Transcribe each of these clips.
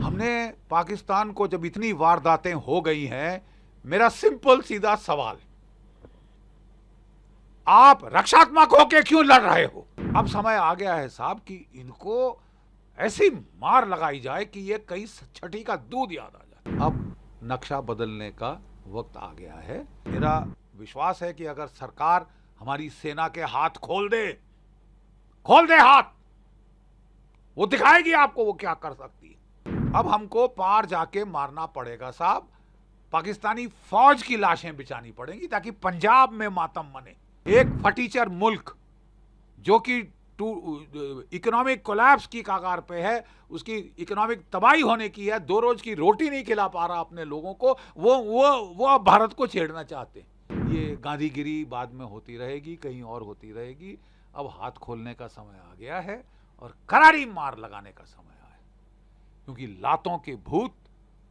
हमने पाकिस्तान को जब इतनी वारदातें हो गई हैं, मेरा सिंपल सीधा सवाल, आप रक्षात्मक होके क्यों लड़ रहे हो? अब समय आ गया है साहब कि इनको ऐसी मार लगाई जाए कि ये कई छठी का दूध याद आ जाए। अब नक्शा बदलने का वक्त आ गया है। मेरा विश्वास है कि अगर सरकार हमारी सेना के हाथ खोल दे हाथ, वो दिखाएगी आपको वो क्या कर सकती है। अब हमको पार जाके मारना पड़ेगा साहब, पाकिस्तानी फौज की लाशें बिछानी पड़ेंगी ताकि पंजाब में मातम मने। एक फटीचर मुल्क जो कि इकोनॉमिक कोलैप्स की कगार पे है, उसकी इकोनॉमिक तबाही होने की है, 2 रोज की रोटी नहीं खिला पा रहा अपने लोगों को, वो अब भारत को छेड़ना चाहते हैं। ये गांधीगिरी बाद में होती रहेगी, कहीं और होती रहेगी। अब हाथ खोलने का समय आ गया है और करारी मार लगाने का समय आया है, क्योंकि लातों के भूत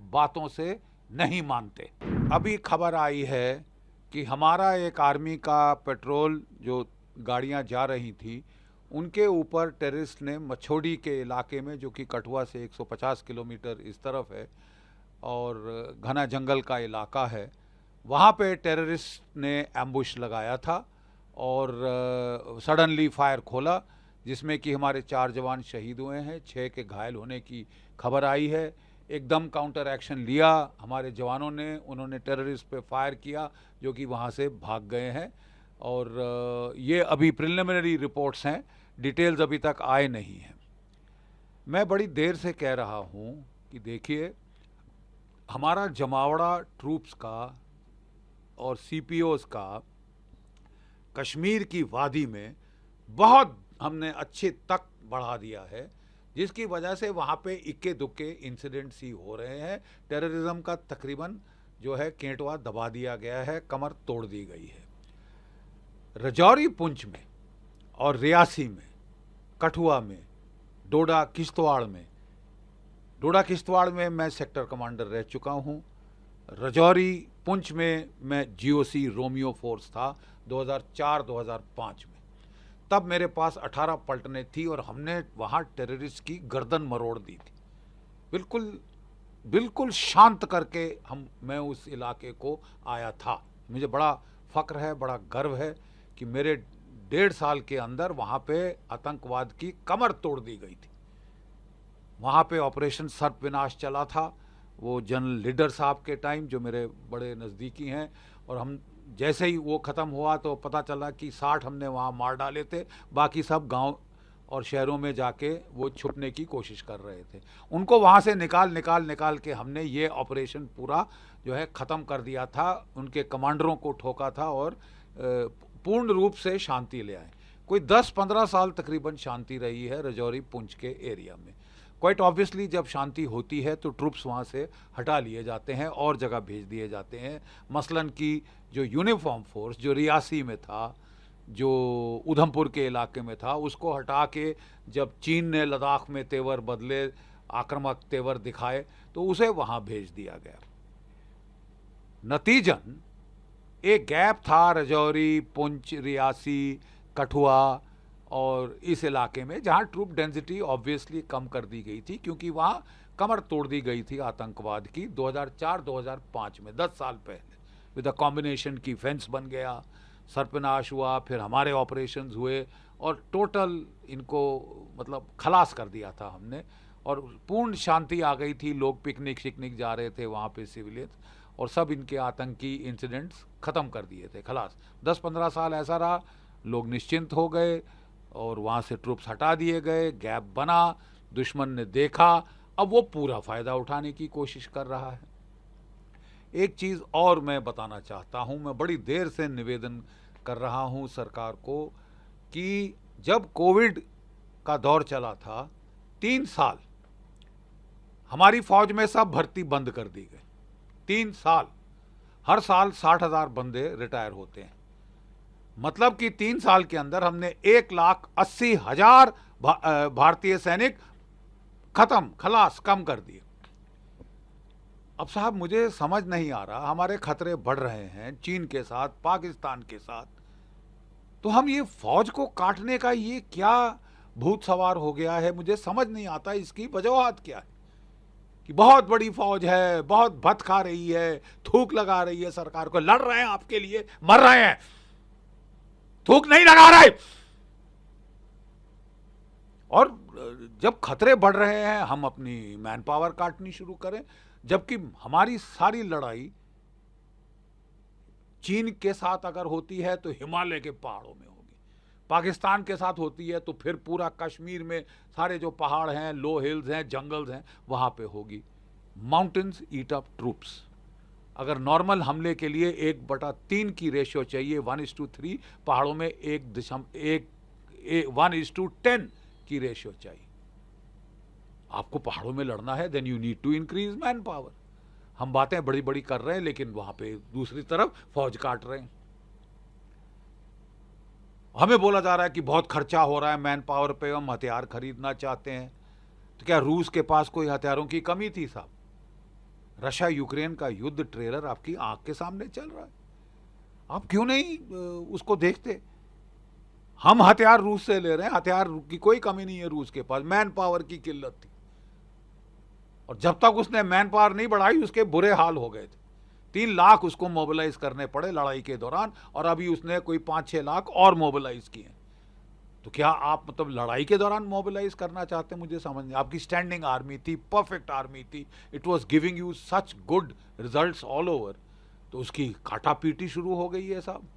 बातों से नहीं मानते। अभी खबर आई है कि हमारा एक आर्मी का पेट्रोल जो गाड़ियां जा रही थी, उनके ऊपर टेररिस्ट ने मछोड़ी के इलाके में, जो कि कठुआ से 150 किलोमीटर इस तरफ है और घना जंगल का इलाका है, वहाँ पे टेररिस्ट ने एम्बुश लगाया था और सडनली फायर खोला, जिसमें कि हमारे 4 जवान शहीद हुए हैं, 6 के घायल होने की खबर आई है। एकदम काउंटर एक्शन लिया हमारे जवानों ने, उन्होंने टेररिस्ट पे फायर किया जो कि वहाँ से भाग गए हैं। और ये अभी प्रिलिमिनरी रिपोर्ट्स हैं, डिटेल्स अभी तक आए नहीं हैं। मैं बड़ी देर से कह रहा हूँ कि देखिए, हमारा जमावड़ा ट्रूप्स का और सीपीओस का कश्मीर की वादी में बहुत हमने अच्छे तक बढ़ा दिया है, जिसकी वजह से वहाँ पे इक्के दुक्के इंसिडेंट्स ही हो रहे हैं। टेररिज्म का तकरीबन जो है केंटवा दबा दिया गया है, कमर तोड़ दी गई है। रजौरी पुंछ में और रियासी में, कठुआ में, डोडा किश्तवाड़ में मैं सेक्टर कमांडर रह चुका हूँ। रजौरी पुंछ में मैं जीओसी रोमियो फोर्स था 2004-2005 में। तब मेरे पास 18 पलटनें थी और हमने वहाँ टेररिस्ट की गर्दन मरोड़ दी थी। बिल्कुल शांत करके मैं उस इलाके को आया था। मुझे बड़ा फ़ख्र है, बड़ा गर्व है कि मेरे 1.5 साल के अंदर वहाँ पे आतंकवाद की कमर तोड़ दी गई थी। वहाँ पे ऑपरेशन सर्प विनाश चला था, वो जनरल लीडर साहब के टाइम, जो मेरे बड़े नज़दीकी हैं। और हम जैसे ही वो ख़त्म हुआ तो पता चला कि 60 हमने वहाँ मार डाले थे, बाकी सब गांव और शहरों में जाके वो छुपने की कोशिश कर रहे थे। उनको वहाँ से निकाल के हमने ये ऑपरेशन पूरा जो है ख़त्म कर दिया था, उनके कमांडरों को ठोका था और पूर्ण रूप से शांति ले आए। कोई 10-15 साल तकरीबन शांति रही है रजौरी पुंछ के एरिया में। क्वाइट ऑब्वियसली जब शांति होती है तो ट्रूप्स वहाँ से हटा लिए जाते हैं और जगह भेज दिए जाते हैं। मसलन कि जो यूनिफॉर्म फोर्स जो रियासी में था, जो उधमपुर के इलाके में था, उसको हटा के जब चीन ने लद्दाख में तेवर बदले, आक्रामक तेवर दिखाए, तो उसे वहाँ भेज दिया गया। नतीजन एक गैप था रजौरी, पुंछ, रियासी, कठुआ और इस इलाके में, जहाँ ट्रूप डेंसिटी ऑब्वियसली कम कर दी गई थी, क्योंकि वहाँ कमर तोड़ दी गई थी आतंकवाद की 2004-2005 में, 10 साल पहले। विद अ कॉम्बिनेशन की फेंस बन गया, सर्पनाश हुआ, फिर हमारे ऑपरेशंस हुए और टोटल इनको मतलब खलास कर दिया था हमने और पूर्ण शांति आ गई थी। लोग पिकनिक शिकनिक जा रहे थे वहाँ पे, सिविलियंस, और सब इनके आतंकी इंसिडेंट्स ख़त्म कर दिए थे, खलास। 10-15 साल ऐसा रहा, लोग निश्चिंत हो गए और वहाँ से ट्रूप्स हटा दिए गए, गैप बना, दुश्मन ने देखा, अब वो पूरा फ़ायदा उठाने की कोशिश कर रहा है। एक चीज़ और मैं बताना चाहता हूँ, मैं बड़ी देर से निवेदन कर रहा हूँ सरकार को कि जब कोविड का दौर चला था, 3 साल हमारी फ़ौज में सब भर्ती बंद कर दी गई। 3 साल, हर साल 60,000 बंदे रिटायर होते हैं। मतलब कि 3 साल के अंदर हमने 1,80,000 भारतीय सैनिक खत्म, खलास, कम कर दिए। अब साहब मुझे समझ नहीं आ रहा, हमारे खतरे बढ़ रहे हैं चीन के साथ, पाकिस्तान के साथ, तो हम ये फौज को काटने का ये क्या भूत सवार हो गया है, मुझे समझ नहीं आता इसकी वजूहत क्या है। कि बहुत बड़ी फौज है, बहुत भत खा रही है, थूक लगा रही है सरकार को, लड़ रहे हैं आपके लिए, मर रहे हैं, थूक नहीं लगा रहे। और जब खतरे बढ़ रहे हैं हम अपनी मैन पावर काटनी शुरू करें, जबकि हमारी सारी लड़ाई चीन के साथ अगर होती है तो हिमालय के पहाड़ों में होगी, पाकिस्तान के साथ होती है तो फिर पूरा कश्मीर में सारे जो पहाड़ हैं, लो हिल्स हैं, जंगल्स हैं, वहां पे होगी। माउंटेन्स ईट अप ट्रूप्स। अगर नॉर्मल हमले के लिए 1/3 की रेशियो चाहिए, 1:3, पहाड़ों में 1:10 की रेशियो चाहिए। आपको पहाड़ों में लड़ना है, then you need to increase manpower. हम बातें बड़ी बड़ी कर रहे हैं लेकिन वहां पे दूसरी तरफ फौज काट रहे हैं। हमें बोला जा रहा है कि बहुत खर्चा हो रहा है मैन पावर पे, हम हथियार खरीदना चाहते हैं। तो क्या रूस के पास कोई हथियारों की कमी थी साहब? रशिया यूक्रेन का युद्ध ट्रेलर आपकी आंख के सामने चल रहा है, आप क्यों नहीं उसको देखते? हम हथियार रूस से ले रहे हैं, हथियार की कोई कमी नहीं है रूस के पास, मैन पावर की किल्लत थी। और जब तक उसने मैन पावर नहीं बढ़ाई उसके बुरे हाल हो गए थे। 3 लाख उसको मोबिलाइज करने पड़े लड़ाई के दौरान, और अभी उसने कोई 5-6 लाख और मोबिलाइज किए। तो क्या आप मतलब लड़ाई के दौरान मोबिलाइज करना चाहते हैं? मुझे समझ नहीं। आपकी स्टैंडिंग आर्मी थी, परफेक्ट आर्मी थी, it was giving you such good results all over. तो उसकी काटापीटी शुरू हो गई है साहब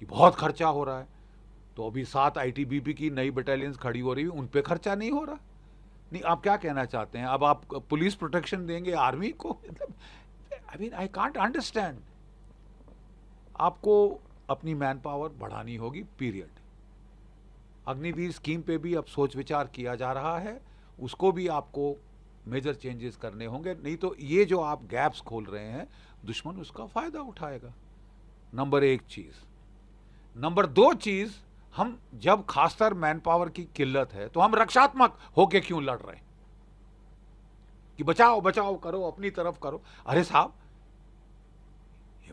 कि बहुत खर्चा हो रहा है। तो अभी 7 ITBP की नई बटालियंस खड़ी हो रही है, उन पे खर्चा नहीं हो रहा। नहीं, आप क्या कहना चाहते हैं? अब आप पुलिस प्रोटेक्शन देंगे आर्मी को? मतलब I mean I can't understand. आपको अपनी मैन पावर बढ़ानी होगी, पीरियड। अग्निवीर स्कीम पे भी अब सोच विचार किया जा रहा है, उसको भी आपको मेजर चेंजेस करने होंगे, नहीं तो ये जो आप गैप्स खोल रहे हैं दुश्मन उसका फायदा उठाएगा। नंबर 1 चीज। नंबर 2 चीज, हम जब खासकर मैन पावर की किल्लत है तो हम रक्षात्मक होके क्यों लड़ रहे हैं कि बचाओ बचाओ करो, अपनी तरफ करो? अरे साहब,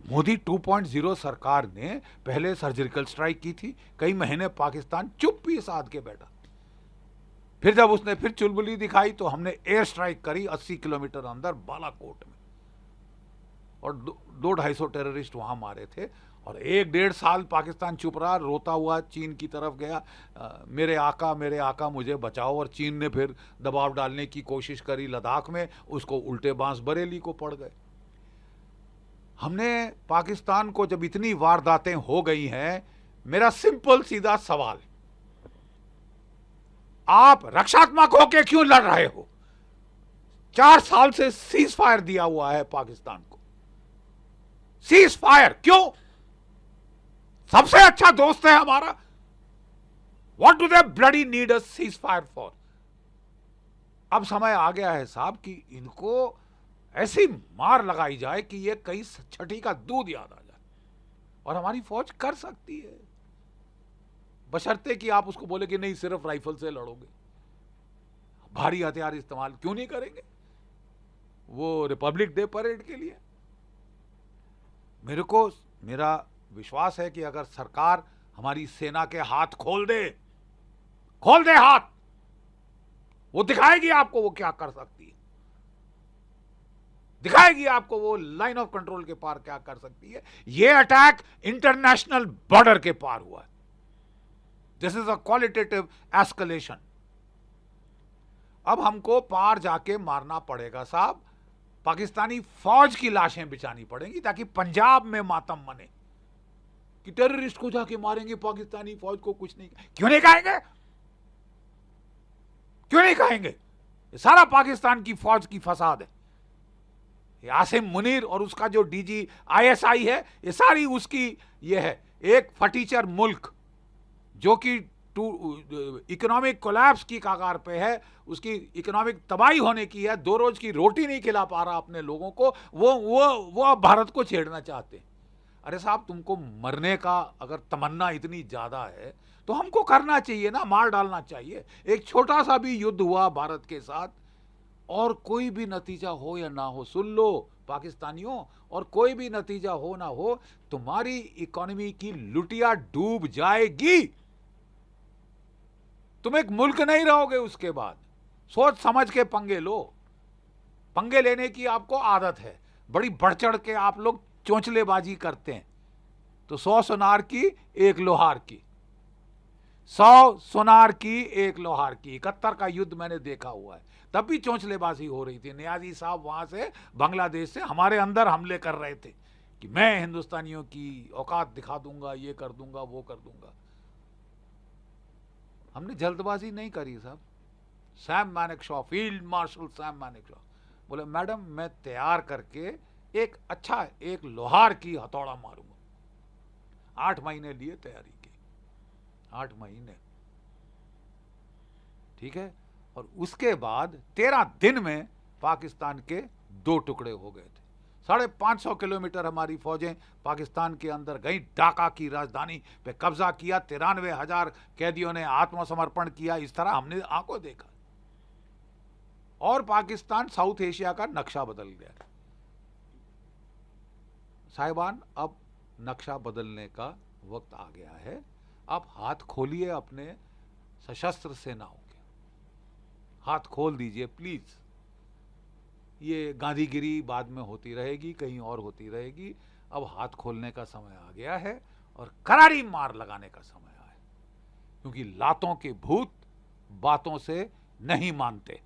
मोदी 2.0 सरकार ने पहले सर्जिकल स्ट्राइक की थी, कई महीने पाकिस्तान चुप्पी साध के बैठा। फिर जब उसने फिर चुलबुली दिखाई तो हमने एयर स्ट्राइक करी 80 किलोमीटर अंदर बालाकोट में, और 200-250 टेररिस्ट वहां मारे थे। और 1-1.5 साल पाकिस्तान चुप रहा, रोता हुआ चीन की तरफ गया, मेरे आका मुझे बचाओ। और चीन ने फिर दबाव डालने की कोशिश करी लद्दाख में, उसको उल्टे बांस बरेली को पड़ गए। हमने पाकिस्तान को जब इतनी वारदातें हो गई हैं, मेरा सिंपल सीधा सवाल, आप रक्षात्मक होके क्यों लड़ रहे हो? 4 साल से सीज फायर दिया हुआ है पाकिस्तान को। सीज फायर क्यों? सबसे अच्छा दोस्त है हमारा। What do they bloody need a cease fire for? अब समय आ गया है साहब कि इनको ऐसी मार लगाई जाए कि ये कहीं छठी का दूध याद आ जाए। और हमारी फौज कर सकती है, बशर्ते कि आप उसको बोले कि नहीं सिर्फ राइफल से लड़ोगे, भारी हथियार इस्तेमाल क्यों नहीं करेंगे वो रिपब्लिक डे परेड के लिए? मेरा विश्वास है कि अगर सरकार हमारी सेना के हाथ खोल दे हाथ, वो दिखाएगी आपको वो क्या कर सकती है, दिखाएगी आपको वो लाइन ऑफ कंट्रोल के पार क्या कर सकती है। ये अटैक इंटरनेशनल बॉर्डर के पार हुआ है। This is a qualitative escalation. अब हमको पार जाके मारना पड़ेगा साहब, पाकिस्तानी फौज की लाशें बिछानी पड़ेंगी ताकि पंजाब में मातम मने कि टेररिस्ट को जाके मारेंगे, पाकिस्तानी फौज को कुछ नहीं। क्यों नहीं कहेंगे? क्यों नहीं कहेंगे? ये सारा पाकिस्तान की फौज की फसाद है। ये आसिम मुनीर और उसका जो DG ISI है, ये सारी उसकी ये है। एक फटीचर मुल्क जो कि इकोनॉमिक कोलैप्स की कगार पे है, उसकी इकोनॉमिक तबाही होने की है, 2 रोज की रोटी नहीं खिला पा रहा अपने लोगों को, वो अब भारत को छेड़ना चाहते हैं। अरे साहब, तुमको मरने का अगर तमन्ना इतनी ज्यादा है तो हमको करना चाहिए ना, मार डालना चाहिए। एक छोटा सा भी युद्ध हुआ भारत के साथ, और कोई भी नतीजा हो या ना हो, सुन लो पाकिस्तानियों, और कोई भी नतीजा हो ना हो, तुम्हारी इकोनॉमी की लुटिया डूब जाएगी। तुम एक मुल्क नहीं रहोगे उसके बाद। सोच समझ के पंगे लो। पंगे लेने की आपको आदत है, बड़ी बढ़ चढ़ के आप लोग चोंचलेबाजी करते हैं। तो 100 सुनार की 1 लोहार की, 100 सुनार की 1 लोहार की। 71 का युद्ध मैंने देखा हुआ है, तब भी चोंचलेबाजी हो रही थी। नियाजी साहब वहां से बांग्लादेश से हमारे अंदर हमले कर रहे थे कि मैं हिंदुस्तानियों की औकात दिखा दूंगा, ये कर दूंगा, वो कर दूंगा। हमने जल्दबाजी नहीं करी साहब। Sam Manekshaw, field marshal Sam Manekshaw बोले मैडम मैं तैयार करके एक अच्छा 1 लोहार की हथौड़ा मारूंगा। 8 महीने लिए तैयारी की, 8 महीने, ठीक है। और उसके बाद 13 दिन में पाकिस्तान के 2 टुकड़े हो गए थे। 550 किलोमीटर हमारी फौजें पाकिस्तान के अंदर गई, ढाका की राजधानी पे कब्जा किया, 93,000 कैदियों ने आत्मसमर्पण किया। इस तरह हमने आंखों देखा, और पाकिस्तान साउथ एशिया का नक्शा बदल गया। साहिबान, अब नक्शा बदलने का वक्त आ गया है। आप हाथ खोलिए अपने सशस्त्र सेनाओं के, हाथ खोल दीजिए प्लीज। ये गांधीगिरी बाद में होती रहेगी, कहीं और होती रहेगी। अब हाथ खोलने का समय आ गया है और करारी मार लगाने का समय आया है, क्योंकि लातों के भूत बातों से नहीं मानते।